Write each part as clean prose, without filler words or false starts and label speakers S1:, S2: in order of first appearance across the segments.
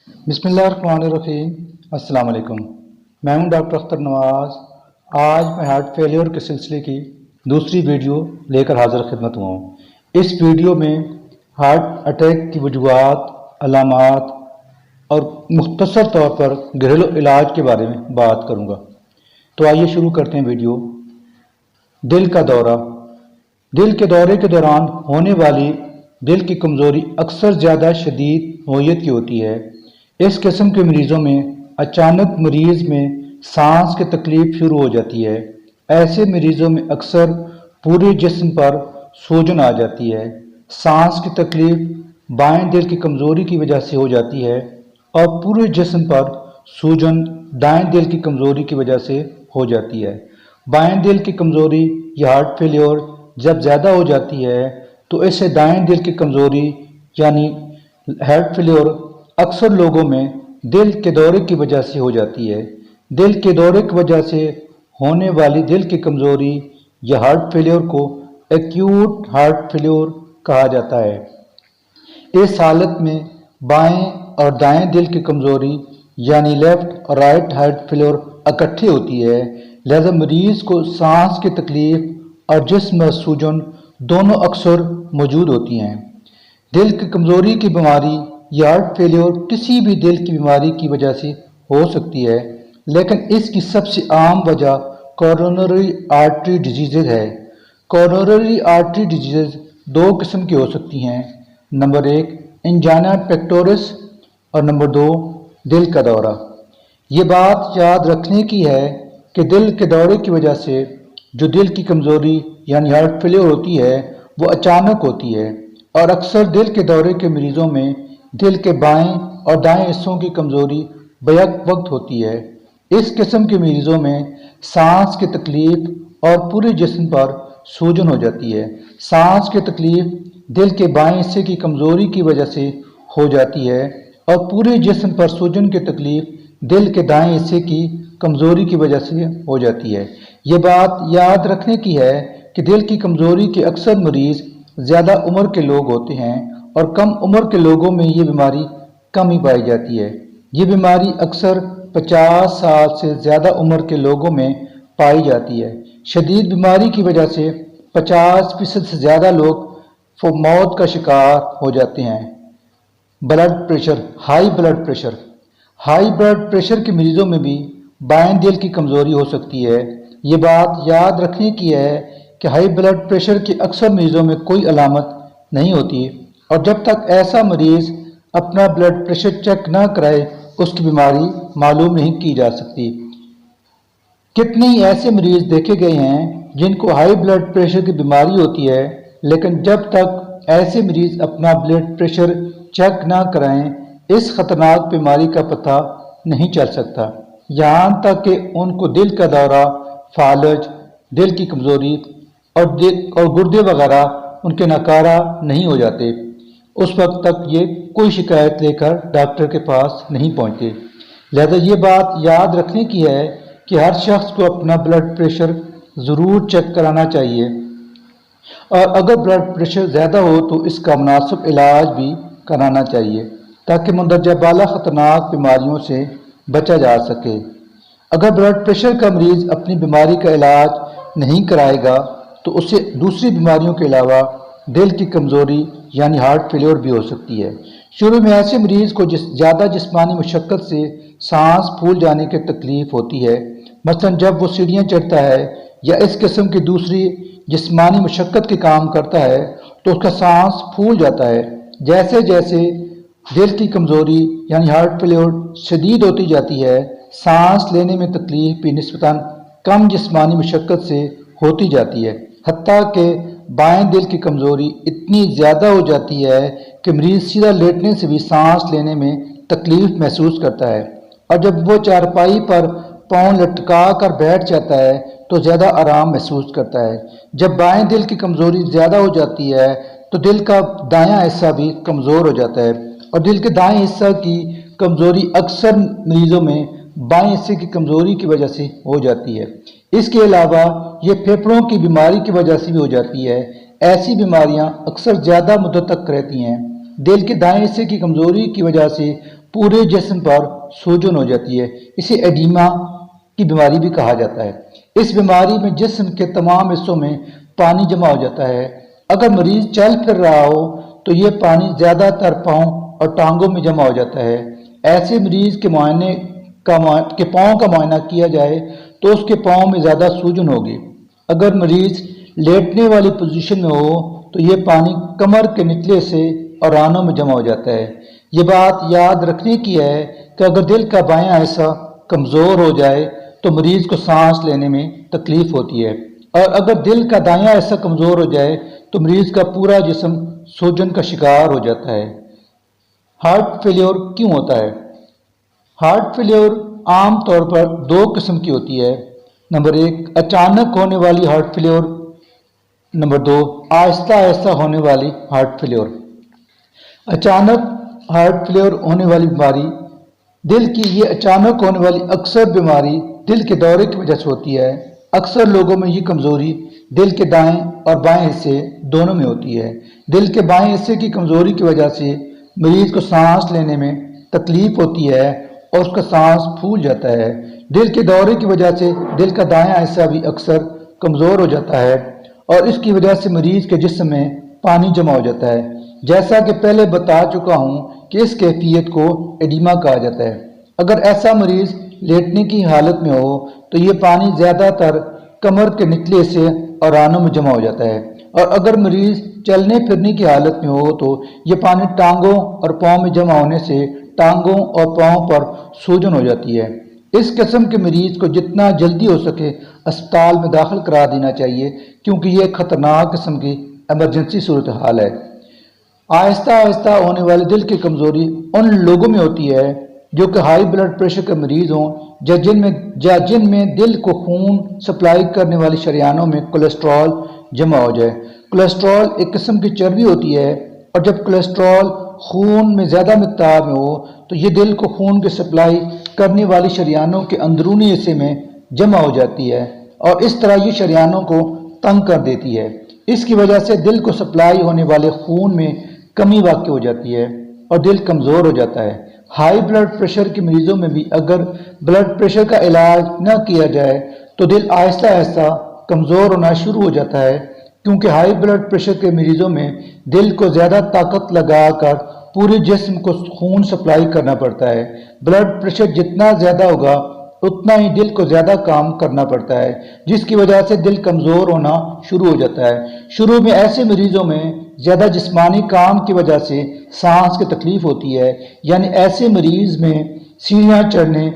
S1: बिस्मिल्लाहिर्रहमानिर्रहीम। अस्सलाम वालेकुम। मैं हूं डॉक्टर अख्तर नवाज। आज मैं हार्ट फेलियर के सिलसिले की दूसरी वीडियो लेकर हाजिर खिदमत हुआ हूँ। इस वीडियो में हार्ट अटैक की वजूहात, अलामात और मुख्तसर तौर पर घरेलू इलाज के बारे में बात करूँगा। तो आइए शुरू करते हैं वीडियो। दिल का दौरा। दिल के दौरे के दौरान होने वाली दिल की कमज़ोरी अक्सर ज़्यादा शदीद नौयत की होती है। इस किस्म के मरीज़ों में अचानक मरीज़ में सांस की तकलीफ शुरू हो जाती है। ऐसे मरीज़ों में अक्सर पूरे जिस्म पर सूजन आ जाती है। सांस की तकलीफ बाएं दिल की कमज़ोरी की वजह से हो जाती है और पूरे जिस्म पर सूजन दाएं दिल की कमज़ोरी की वजह से हो जाती है। बाएं दिल की कमज़ोरी या हार्ट फेलियर जब ज़्यादा हो जाती है तो इससे दाएं दिल की कमज़ोरी यानी हार्ट फेलियर अक्सर लोगों में दिल के दौरे की वजह से हो जाती है। दिल के दौरे की वजह से होने वाली दिल की कमज़ोरी या हार्ट फेलियर को एक्यूट हार्ट फेलियर कहा जाता है। इस हालत में बाएं और दाएं दिल की कमज़ोरी यानी लेफ्ट और राइट हार्ट फेलियर इकट्ठी होती है। लिहाजा मरीज़ को सांस की तकलीफ और जिस्म में सूजन दोनों अक्सर मौजूद होती हैं। दिल की कमज़ोरी की बीमारी या हार्ट फेलियर किसी भी दिल की बीमारी की वजह से हो सकती है, लेकिन इसकी सबसे आम वजह कोरोनरी आर्टरी डिजीज़ है। कोरोनरी आर्टरी डिजीज़ दो किस्म की हो सकती हैं। नंबर 1 एंजाइना पेक्टोरिस और नंबर 2 दिल का दौरा। ये बात याद रखने की है कि दिल के दौरे की वजह से जो दिल की कमज़ोरी यानी हार्ट फेलियर होती है वो अचानक होती है और अक्सर दिल के दौरे के मरीज़ों में दिल के बाएं और दाएं हिस्सों की कमज़ोरी बैक वक्त होती है। इस किस्म के मरीज़ों में सांस की तकलीफ और पूरे जिस्म पर सूजन हो जाती है। सांस की तकलीफ दिल के बाएं हिस्से की कमज़ोरी की वजह से हो जाती है और पूरे जिस्म पर सूजन की तकलीफ दिल के दाएं हिस्से की कमज़ोरी की वजह से हो जाती है। ये बात याद रखने की है कि दिल की कमज़ोरी के अक्सर मरीज़ ज़्यादा उम्र के लोग होते हैं और कम उम्र के लोगों में ये बीमारी कम ही पाई जाती है। ये बीमारी अक्सर 50 साल से ज़्यादा उम्र के लोगों में पाई जाती है। शदीद बीमारी की वजह से 50% से ज़्यादा लोग मौत का शिकार हो जाते हैं। Blood pressure, high blood pressure. High blood pressure के मरीज़ों में भी बाएं दिल की कमज़ोरी हो सकती है। ये बात याद रखने की है कि हाई ब्लड प्रेशर के अक्सर मरीज़ों में कोई अलामत नहीं होती और जब तक ऐसा मरीज़ अपना ब्लड प्रेशर चेक ना कराए उसकी बीमारी मालूम नहीं की जा सकती। कितने ही ऐसे मरीज़ देखे गए हैं जिनको हाई ब्लड प्रेशर की बीमारी होती है, लेकिन जब तक ऐसे मरीज़ अपना ब्लड प्रेशर चेक ना कराएं इस ख़तरनाक बीमारी का पता नहीं चल सकता। यहाँ तक कि उनको दिल का दौरा, फालज, दिल की कमज़ोरी और गुर्दे वगैरह उनके नकारा नहीं हो जाते, उस वक्त तक ये कोई शिकायत लेकर डॉक्टर के पास नहीं पहुँचते। लिहाजा ये बात याद रखने की है कि हर शख्स को अपना ब्लड प्रेशर ज़रूर चेक कराना चाहिए और अगर ब्लड प्रेशर ज़्यादा हो तो इसका मुनासिब इलाज भी कराना चाहिए ताकि मंदरजा बाला ख़तरनाक बीमारियों से बचा जा सके। अगर ब्लड प्रेशर का मरीज़ अपनी बीमारी का इलाज नहीं कराएगा तो उसे दूसरी बीमारियों के अलावा दिल की कमज़ोरी यानी हार्ट फेलियर भी हो सकती है। शुरू में ऐसे मरीज़ को ज़्यादा जिस्मानी मशक्क़त से सांस फूल जाने की तकलीफ़ होती है। मसलन जब वो सीढ़ियाँ चढ़ता है या इस किस्म की दूसरी जिस्मानी मशक्क़त के काम करता है तो उसका सांस फूल जाता है। जैसे जैसे दिल की कमज़ोरी यानी हार्ट फेलियर शदीद होती जाती है, सांस लेने में तकलीफ भी निस्बतन कम जिस्मानी मशक्क़त से होती जाती है। हत्ता कि बाएं दिल की कमज़ोरी इतनी ज़्यादा हो जाती है कि मरीज़ सीधा लेटने से भी सांस लेने में तकलीफ़ महसूस करता है और जब वो चारपाई पर पाँव लटका कर बैठ जाता है तो ज़्यादा आराम महसूस करता है। जब बाएं दिल की कमज़ोरी ज़्यादा हो जाती है तो दिल का दायां हिस्सा भी कमज़ोर हो जाता है और दिल के दाएं हिस्सा की कमज़ोरी अक्सर मरीज़ों में बाएं हिस्से की कमज़ोरी की वजह से हो जाती है। इसके अलावा ये फेफड़ों की बीमारी की वजह से भी हो जाती है। ऐसी बीमारियां अक्सर ज़्यादा मुद्दत तक रहती हैं। दिल के दाएं हिस्से की कमज़ोरी की वजह से پورے جسم پر سوجن ہو جاتی ہے۔ اسے ایڈیما کی بیماری بھی کہا جاتا ہے۔ اس بیماری میں جسم کے تمام حصوں میں پانی جمع ہو جاتا ہے۔ اگر مریض چل پھر رہا ہو تو یہ پانی زیادہ تر پاؤں اور ٹانگوں میں جمع ہو جاتا ہے۔ ایسے مریض کے پاؤں کا معائنہ کیا جائے تو اس کے پاؤں میں زیادہ سوجن ہوگی۔ اگر مریض لیٹنے والی پوزیشن میں ہو تو یہ پانی کمر کے نچلے سے اور رانوں میں جمع ہو جاتا ہے۔ یہ بات یاد رکھنے کی ہے کہ اگر دل کا بایاں حصہ کمزور ہو جائے تو مریض کو سانس لینے میں تکلیف ہوتی ہے، اور اگر دل کا دایاں حصہ کمزور ہو جائے تو مریض کا پورا جسم سوجن کا شکار ہو جاتا ہے۔ ہارٹ فیلیور کیوں ہوتا ہے؟ ہارٹ فیلیور عام طور پر دو قسم کی ہوتی ہے۔ نمبر 1 اچانک ہونے والی ہارٹ فیلیور، نمبر 2 آہستہ آہستہ ہونے والی ہارٹ فیلیور۔ اچانک ہارٹ فیلیور ہونے والی بیماری دل کی یہ اچانک ہونے والی اکثر بیماری دل کے دورے کی وجہ سے ہوتی ہے۔ اکثر لوگوں میں یہ کمزوری دل کے دائیں اور بائیں حصے دونوں میں ہوتی ہے۔ دل کے بائیں حصے کی کمزوری کی وجہ سے مریض کو سانس لینے میں تکلیف ہوتی ہے اور اس کا سانس پھول جاتا ہے۔ دل کے دورے کی وجہ سے دل کا دایاں حصہ بھی اکثر کمزور ہو جاتا ہے اور اس کی وجہ سے مریض کے جسم میں پانی جمع ہو جاتا ہے۔ جیسا کہ پہلے بتا چکا ہوں کہ اس کیفیت کو ایڈیما کہا جاتا ہے۔ اگر ایسا مریض لیٹنے کی حالت میں ہو تو یہ پانی زیادہ تر کمر کے نچلے سے اور رانوں میں جمع ہو جاتا ہے، اور اگر مریض چلنے پھرنے کی حالت میں ہو تو یہ پانی ٹانگوں اور پاؤں میں جمع ہونے سے ٹانگوں اور پاؤں پر سوجن ہو جاتی ہے۔ اس قسم کے مریض کو جتنا جلدی ہو سکے اسپتال میں داخل کرا دینا چاہیے، کیونکہ یہ خطرناک قسم کی ایمرجنسی صورتحال ہے۔ آہستہ آہستہ ہونے والی دل کی کمزوری ان لوگوں میں ہوتی ہے جو کہ ہائی بلڈ پریشر کے مریض ہوں یا جن میں دل کو خون سپلائی کرنے والی شریانوں میں کولیسٹرول جمع ہو جائے۔ کولیسٹرول ایک قسم کی چربی ہوتی ہے، اور جب کولیسٹرول خون میں زیادہ مقدار میں ہو تو یہ دل کو خون کی سپلائی کرنے والی شریانوں کے اندرونی حصے میں جمع ہو جاتی ہے، اور اس طرح یہ شریانوں کو تنگ کر دیتی ہے۔ اس کی وجہ سے دل کو سپلائی ہونے والے خون میں کمی واقع ہو جاتی ہے اور دل کمزور ہو جاتا ہے۔ ہائی بلڈ پریشر کے مریضوں میں بھی اگر بلڈ پریشر کا علاج نہ کیا جائے تو دل آہستہ آہستہ کمزور ہونا شروع ہو جاتا ہے، کیونکہ ہائی بلڈ پریشر کے مریضوں میں دل کو زیادہ طاقت لگا کر پورے جسم کو خون سپلائی کرنا پڑتا ہے۔ بلڈ پریشر جتنا زیادہ ہوگا اتنا ہی دل کو زیادہ کام کرنا پڑتا ہے، جس کی وجہ سے دل کمزور ہونا شروع ہو جاتا ہے۔ شروع میں ایسے مریضوں میں زیادہ جسمانی کام کی وجہ سے سانس کی تکلیف ہوتی ہے، یعنی ایسے مریض میں سیڑھیاں چڑھنے،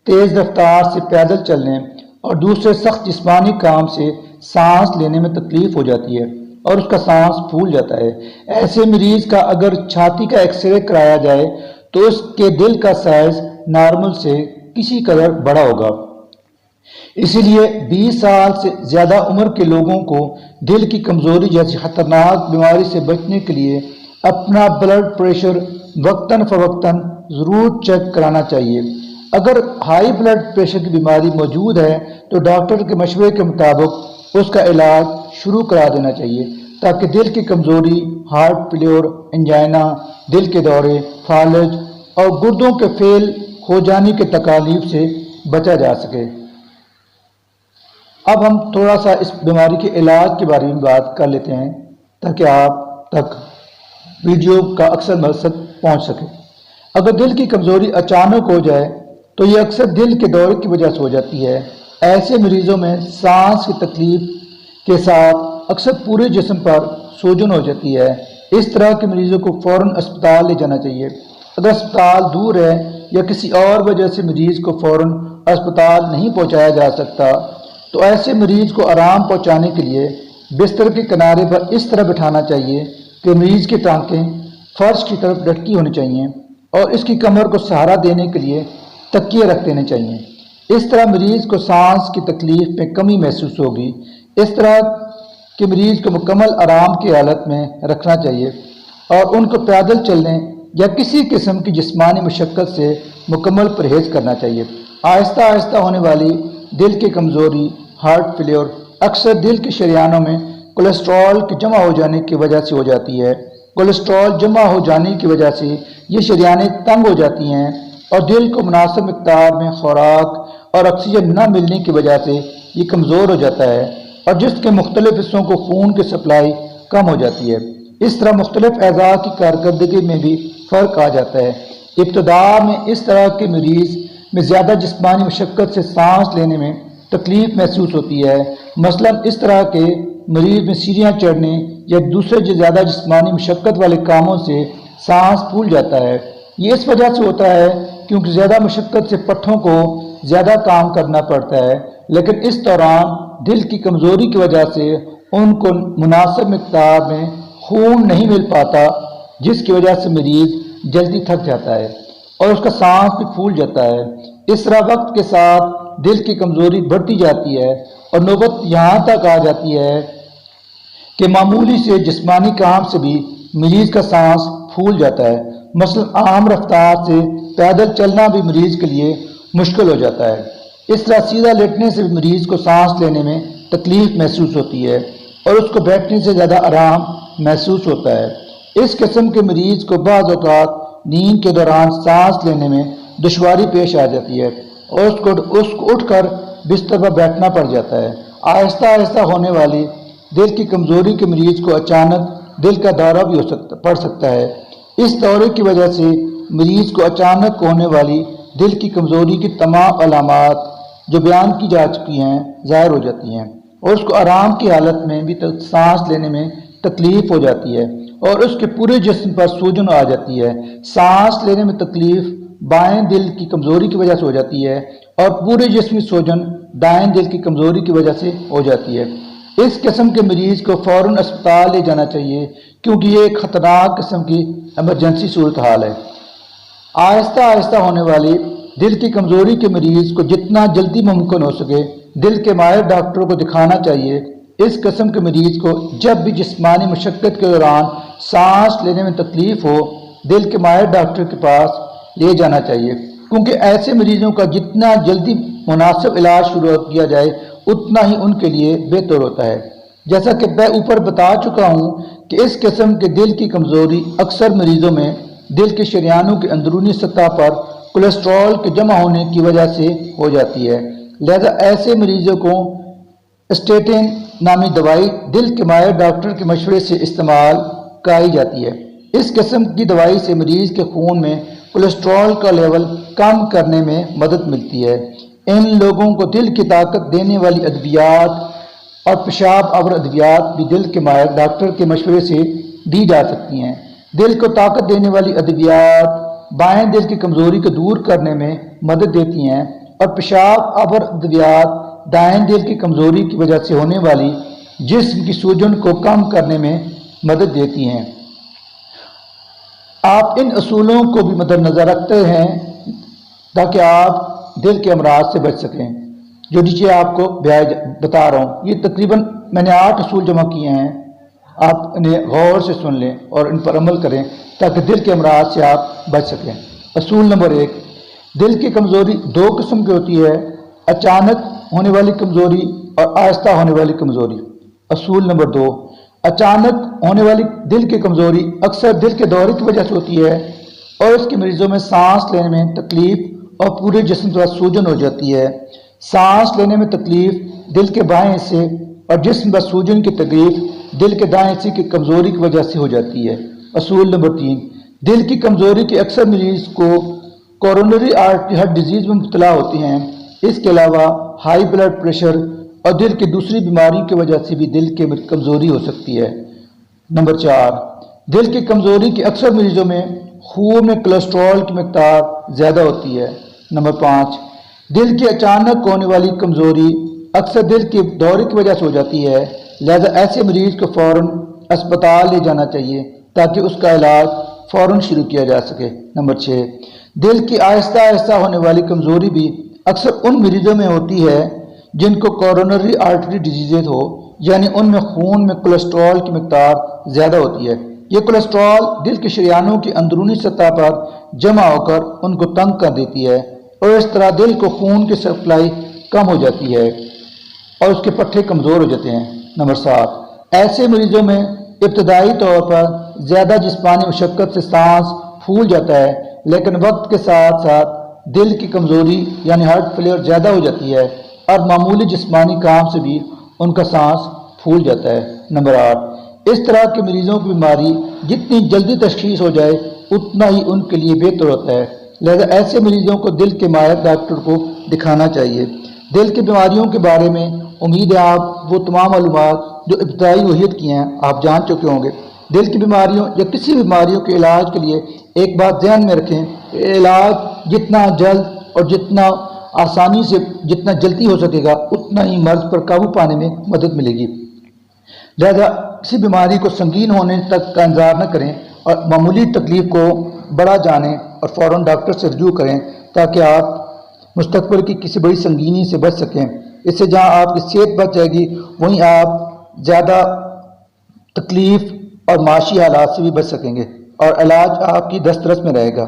S1: تیز رفتار سے پیدل چلنے اور دوسرے سخت جسمانی کام سے سانس لینے میں تکلیف ہو جاتی ہے اور اس کا سانس پھول جاتا ہے۔ ایسے مریض کا اگر چھاتی کا ایکس رے کرایا جائے تو اس کے دل کا سائز نارمل سے کسی قدر بڑا ہوگا۔ اسی لیے 20 سال سے زیادہ عمر کے لوگوں کو دل کی کمزوری جیسی خطرناک بیماری سے بچنے کے لیے اپنا بلڈ پریشر وقتاً فوقتاً ضرور چیک کرانا چاہیے۔ اگر ہائی بلڈ پریشر کی بیماری موجود ہے تو ڈاکٹر کے مشورے کے مطابق اس کا علاج شروع کرا دینا چاہیے، تاکہ دل کی کمزوری، ہارٹ فیلیور، انجائنا، دل کے دورے، فالج اور گردوں کے فیل ہو جانے کے تکالیف سے بچا جا سکے۔ اب ہم تھوڑا سا اس بیماری کے علاج کے بارے میں بات کر لیتے ہیں تاکہ آپ تک ویڈیو کا اکثر مقصد پہنچ سکے۔ اگر دل کی کمزوری اچانک ہو جائے تو یہ اکثر دل کے دورے کی وجہ سے ہو جاتی ہے۔ ایسے مریضوں میں سانس کی تکلیف کے ساتھ اکثر پورے جسم پر سوجن ہو جاتی ہے۔ اس طرح کے مریضوں کو فوراً اسپتال لے جانا چاہیے۔ اگر اسپتال دور ہے یا کسی اور وجہ سے مریض کو فوراً اسپتال نہیں پہنچایا جا سکتا تو ایسے مریض کو آرام پہنچانے کے لیے بستر کے کنارے پر اس طرح بٹھانا چاہیے کہ مریض کی ٹانکیں فرش کی طرف لٹکی ہونی چاہیے اور اس کی کمر کو سہارا دینے کے لیے تکیے رکھ دینے چاہیے۔ اس طرح مریض کو سانس کی تکلیف میں کمی محسوس ہوگی۔ اس طرح کے مریض کو مکمل آرام کی حالت میں رکھنا چاہیے اور ان کو پیدل چلنے یا کسی قسم کی جسمانی مشقت سے مکمل پرہیز کرنا چاہیے۔ آہستہ آہستہ ہونے والی دل کی کمزوری، ہارٹ فیلیور اکثر دل کی شریانوں میں کولیسٹرول کے جمع ہو جانے کی وجہ سے ہو جاتی ہے۔ कोलेस्ट्रॉल जमा हो जाने की वजह से ये शरियानें तंग हो जाती हैं और दिल को मुनासिब मिकदार में खुराक और ऑक्सीजन न मिलने की वजह से ये कमज़ोर हो जाता है और जिसके मुख्तलिफ हिस्सों को खून की सप्लाई कम हो जाती है। इस तरह मुख्तलिफ अज़ा की कारकर्दगी में भी फ़र्क आ जाता है। इब्तदा में इस तरह के मरीज़ में ज़्यादा जिस्मानी मशक्क़त से सांस लेने में तकलीफ़ महसूस होती है। मसलन इस तरह के मरीज़ में सीढ़ियाँ चढ़ने या दूसरे ज़्यादा जिस्मानी मशक्क़त वाले कामों से सांस फूल जाता है। ये इस वजह से होता है क्योंकि ज़्यादा मशक्क़त से पट्ठों को ज़्यादा काम करना पड़ता है, लेकिन इस दौरान दिल की कमज़ोरी की वजह से उनको मुनासिब मिक़दार में खून नहीं मिल पाता, जिसकी वजह से मरीज़ जल्दी थक जाता है और उसका सांस भी फूल जाता है। इस तरह वक्त के साथ दिल की कमज़ोरी बढ़ती जाती है और नौबत यहाँ तक आ जाती है कि मामूली से जिस्मानी काम से भी मरीज़ का सांस फूल जाता है। मसलन आम रफ्तार से पैदल चलना भी मरीज़ के लिए मुश्किल हो जाता है। इस तरह सीधा लेटने से भी मरीज़ को सांस लेने में तकलीफ़ महसूस होती है और उसको बैठने से ज़्यादा आराम महसूस होता है। इस किस्म के मरीज़ को बाज़ औक़ात नींद के दौरान सांस लेने में दुश्वारी पेश आ जाती है और उसको उठकर बिस्तर पर बैठना पड़ जाता है। आहिस्ता आहिस्ता होने वाली दिल की कमज़ोरी के मरीज़ को अचानक दिल का दौरा भी पड़ सकता है। इस दौरे की वजह से मरीज़ को अचानक होने वाली दिल की कमज़ोरी की तमाम अलामात जो बयान की जा चुकी हैं ज़ाहिर हो जाती हैं और उसको आराम की हालत में भी सांस लेने में तकलीफ़ हो जाती है और उसके पूरे जिस्म पर सूजन आ जाती है। सांस लेने में तकलीफ़ बाएं दिल की कमज़ोरी की वजह से हो जाती है और पूरे जिस्म की सूजन दाएं दिल की कमज़ोरी की वजह से हो जाती है। इस किस्म के मरीज़ को फ़ौरन अस्पताल ले जाना चाहिए क्योंकि ये एक ख़तरनाक किस्म की एमरजेंसी सूरत हाल है। आहिस्ता आहिस्ता होने वाली दिल की कमज़ोरी के मरीज़ को जितना जल्दी मुमकिन हो सके दिल के माहिर डॉक्टरों को दिखाना चाहिए। इस किस्म के मरीज़ को जब भी जिस्मानी मशक्क़त के दौरान सांस लेने में तकलीफ़ हो दिल के माहिर डॉक्टर के पास ले जाना चाहिए क्योंकि ऐसे मरीज़ों का जितना जल्दी मुनासिब इलाज शुरू किया जाए उतना ही उनके लिए बेहतर होता है। जैसा कि मैं ऊपर बता चुका हूँ कि इस किस्म के दिल की कमज़ोरी अक्सर मरीज़ों में दिल के शरियानों की अंदरूनी सतह पर कोलेस्ट्रॉल के जमा होने की वजह से हो जाती है। लिहाजा ऐसे मरीज़ों को स्टेटिन नामी दवाई दिल के माहिर डॉक्टर के मशवरे से इस्तेमाल कराई जाती है। इस किस्म की दवाई से मरीज़ के खून में कोलेस्ट्रॉल का लेवल कम करने में मदद मिलती है। इन लोगों को दिल की ताकत देने वाली अद्वियात और पेशाब आवर अद्वियात भी दिल के माहिर डॉक्टर के मशवरे से दी जा सकती हैं। दिल को ताकत देने वाली अद्वियात बाएं दिल की कमज़ोरी को दूर करने में मदद देती हैं और पेशाब आवर अद्वियात दाएं दिल की कमज़ोरी की वजह से होने वाली जिस्म की सूजन को कम करने में मदद देती हैं। आप इन असूलों को भी मद्देनज़र रखते हैं ताकि आप दिल के अमराज से बच सकें। जो नीचे आपको बता रहा हूँ, ये तकरीबन मैंने 8 असूल जमा किए हैं। आप इन्हें गौर से सुन लें और इन पर अमल करें ताकि दिल के अमराज से आप बच सकें। असूल नंबर 1, दिल की कमज़ोरी 2 किस्म की होती है, अचानक होने वाली कमज़ोरी और आहिस्ता होने वाली कमज़ोरी। असूल नंबर 2, अचानक होने वाली दिल की कमज़ोरी अक्सर दिल के दौरे की वजह से होती है और इसके मरीज़ों में सांस लेने में तकलीफ़ और पूरे जिस्म पर सूजन हो जाती है। सांस लेने में तकलीफ़ दिल के बाएं हिस्से और जिस्म पर सूजन की तकलीफ़ दिल के दाएं हिस्से की कमज़ोरी की वजह से हो जाती है। असूल नंबर 3, दिल की कमज़ोरी के अक्सर मरीज़ को कोरोनरी आर्टरी हार्ट डिजीज़ में मुब्तला होते हैं। इसके अलावा हाई ब्लड प्रेशर और दिल की दूसरी बीमारी की वजह से भी दिल की कमज़ोरी हो सकती है। नंबर 4, दिल की कमज़ोरी के अक्सर मरीज़ों में खून में कोलेस्ट्रॉल की मकदार ज़्यादा होती है। नंबर 5, दिल की अचानक होने वाली कमज़ोरी अक्सर दिल के दौरे की वजह से हो जाती है। लिहाजा ऐसे मरीज़ को फ़ौरन अस्पताल ले जाना चाहिए ताकि उसका इलाज फ़ौरन शुरू किया जा सके। नंबर 6, दिल की आहिस्ता आहिस्ता होने वाली कमज़ोरी भी अक्सर उन मरीज़ों में होती है जिनको कोरोनरी आर्टरी डिजीज़ हो, यानी उनमें खून में कोलेस्ट्रॉल की मकदार ज़्यादा होती है। ये कोलेस्ट्रॉल दिल के शरियानों की अंदरूनी सतह पर जमा होकर उनको तंग कर देती है और इस तरह दिल को खून की सप्लाई कम हो जाती है और उसके पट्टे कमज़ोर हो जाते हैं। नंबर 7, ऐसे मरीज़ों में ابتدائی طور پر زیادہ جسمانی مشقت سے سانس پھول جاتا ہے، لیکن وقت کے ساتھ ساتھ دل کی کمزوری یعنی ہارٹ فیلئر زیادہ ہو جاتی ہے اور معمولی جسمانی کام سے بھی ان کا سانس پھول جاتا ہے۔ نمبر 8، اس طرح کے مریضوں کی بیماری جتنی جلدی تشخیص ہو جائے اتنا ہی ان کے لیے بہتر ہوتا ہے، لہذا ایسے مریضوں کو دل کے ماہر ڈاکٹر کو دکھانا چاہیے۔ دل کی بیماریوں کے بارے میں امید ہے آپ وہ تمام معلومات جو ابتدائی وحیت کی ہیں آپ جان چکے ہوں گے۔ دل کی بیماریوں یا کسی بیماریوں کے علاج کے لیے ایک بات ذہن میں رکھیں کہ علاج جتنا جلد اور جتنا آسانی سے جتنا جلدی ہو سکے گا اتنا ہی مرض پر قابو پانے میں مدد ملے گی، لہذا کسی بیماری کو سنگین ہونے تک کا انتظار نہ کریں اور معمولی تکلیف کو بڑا جانیں اور فوراً ڈاکٹر سے رجوع کریں تاکہ آپ مستقبل کی کسی بڑی سنگینی سے بچ سکیں۔ اس سے جہاں آپ کی صحت بچ جائے گی وہیں آپ زیادہ تکلیف اور معاشی حالات سے بھی بچ سکیں گے اور علاج آپ کی دسترس میں رہے گا۔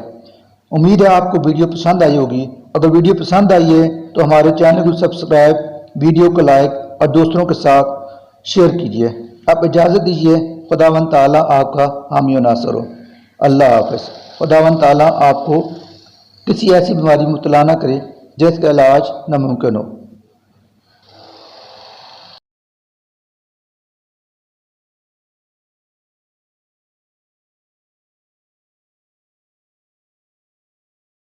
S1: امید ہے آپ کو ویڈیو پسند آئی ہوگی۔ اگر ویڈیو پسند آئی ہے تو ہمارے چینل کو سبسکرائب، ویڈیو کو لائک اور دوستوں کے ساتھ شیئر کیجیے۔ آپ اجازت دیجیے، خداوند تعالیٰ آپ کا حامی و ناصر ہو۔ اللہ حافظ۔ خداوند تعالیٰ آپ کو کسی ایسی بیماری میں مبتلا نہ کرے جس کا علاج ناممکن ہو۔